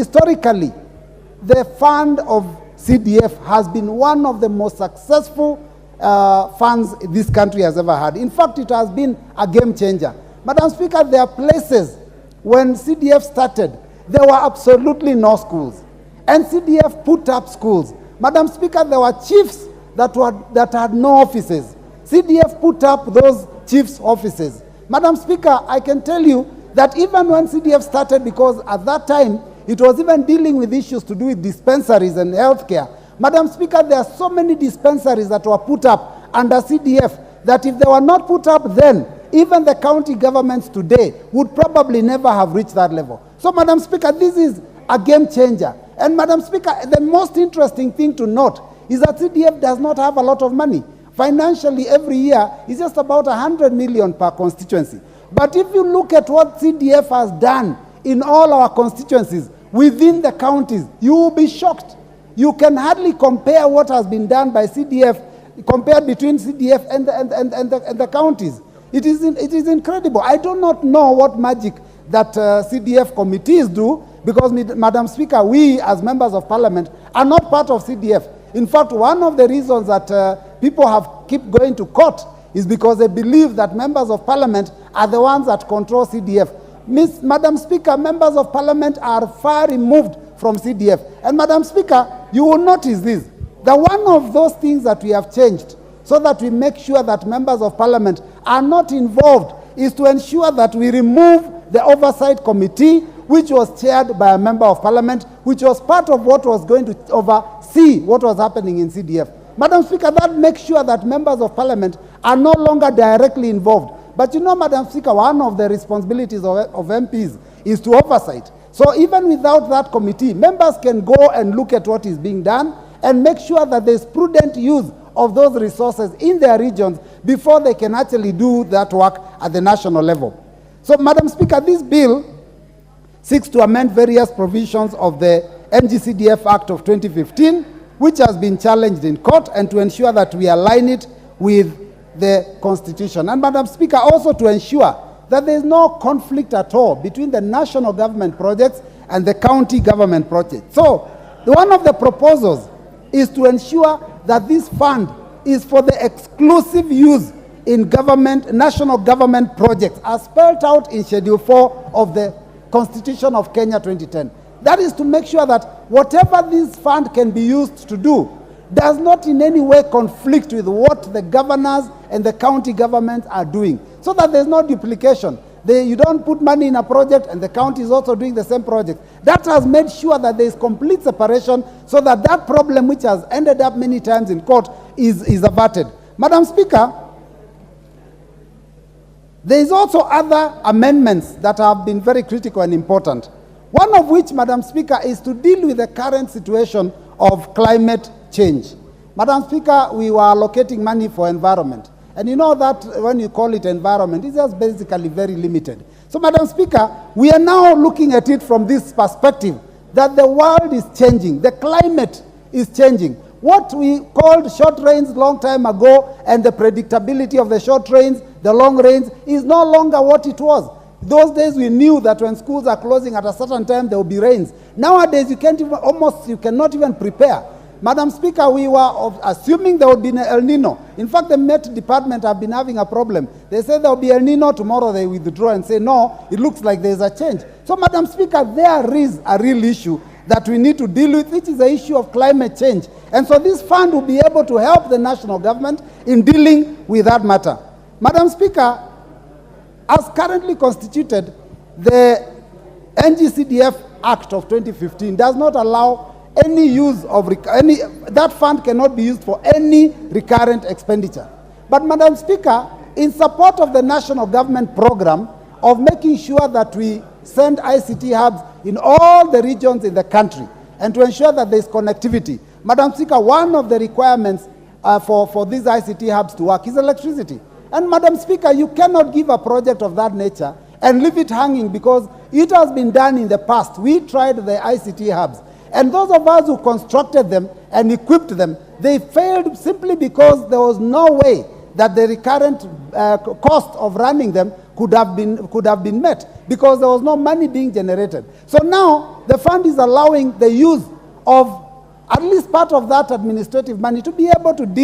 historically, the fund of CDF has been one of the most successful funds this country has ever had. In fact, it has been a game changer. Madam Speaker, there are places when CDF started, there were absolutely no schools. And CDF put up schools. Madam Speaker, there were chiefs that had no offices. CDF put up those chiefs' offices. Madam Speaker, I can tell you that even when CDF started, because at that time, it was even dealing with issues to do with dispensaries and healthcare. Madam Speaker, there are so many dispensaries that were put up under CDF that if they were not put up then, even the county governments today would probably never have reached that level. So, Madam Speaker, this is a game changer. And, Madam Speaker, the most interesting thing to note is that CDF does not have a lot of money. Financially, every year, it's just about 100 million per constituency. But if you look at what CDF has done in all our constituencies within the counties, you will be shocked. You can hardly compare what has been done by CDF, compared between CDF and the counties. It is incredible. I do not know what magic that CDF committees do, because, Madam Speaker, we as members of parliament are not part of CDF. In fact, one of the reasons that people have keep going to is because they believe that members of parliament are the ones that control CDF. Madam Speaker, members of parliament are far removed from CDF. And, Madam Speaker, you will notice this, that one of those things that we have changed so that we make sure that members of parliament are not involved is to ensure that we remove the oversight committee, which was chaired by a member of parliament, which was part of what was going to oversee what was happening in CDF. Madam Speaker, that makes sure that members of parliament are no longer directly involved. But you know, Madam Speaker, one of the responsibilities of MPs is to oversight. So even without that committee, members can go and look at what is being done and make sure that there is prudent use of those resources in their regions before they can actually do that work at the national level. So, Madam Speaker, this bill seeks to amend various provisions of the NGCDF Act of 2015, which has been challenged in court, and to ensure that we align it with the Constitution. And, Madam Speaker, also to ensure that there is no conflict at all between the national government projects and the county government projects. So, one of the proposals is to ensure that this fund is for the exclusive use in national government projects, as spelled out in Schedule 4 of the Constitution of Kenya 2010. That is to make sure that whatever this fund can be used to do does not in any way conflict with what the governors and the county governments are doing, so that there's no duplication. You don't put money in a project and the county is also doing the same project. That has made sure that there is complete separation, so that that problem, which has ended up many times in court, is averted. Madam Speaker, there is also other amendments that have been very critical and important. One of which, Madam Speaker, is to deal with the current situation of climate change. Madam Speaker, we were allocating money for environment. And you know that when you call it environment, it's just basically very limited. So, Madam Speaker, we are now looking at it from this perspective, that the world is changing, the climate is changing. What we called short rains long time ago, and the predictability of the short rains, the long rains, is no longer what it was. Those days we knew that when schools are closing at a certain time, there will be rains. Nowadays, you cannot even prepare. Madam Speaker, we were assuming there would be an El Nino. In fact, the Met Department have been having a problem. They say there will be El Nino, tomorrow they withdraw and say, no, it looks like there is a change. So, Madam Speaker, there is a real issue that we need to deal with, which is the issue of climate change. And so this fund will be able to help the national government in dealing with that matter. Madam Speaker, as currently constituted, the NGCDF Act of 2015 does not allow any use of that fund cannot be used for any recurrent expenditure. But, Madam Speaker, in support of the national government program of making sure that we send ICT hubs in all the regions in the country, and to ensure that there is connectivity, Madam Speaker, one of the requirements for these ICT hubs to work is electricity. And, Madam Speaker, you cannot give a project of that nature and leave it hanging, because it has been done in the past. We tried the ICT hubs, and those of us who constructed them and equipped them, they failed simply because there was no way that the recurrent cost of running them could have been met. because there was no money being generated. So now the fund is allowing the use of at least part of that administrative money to be able to deal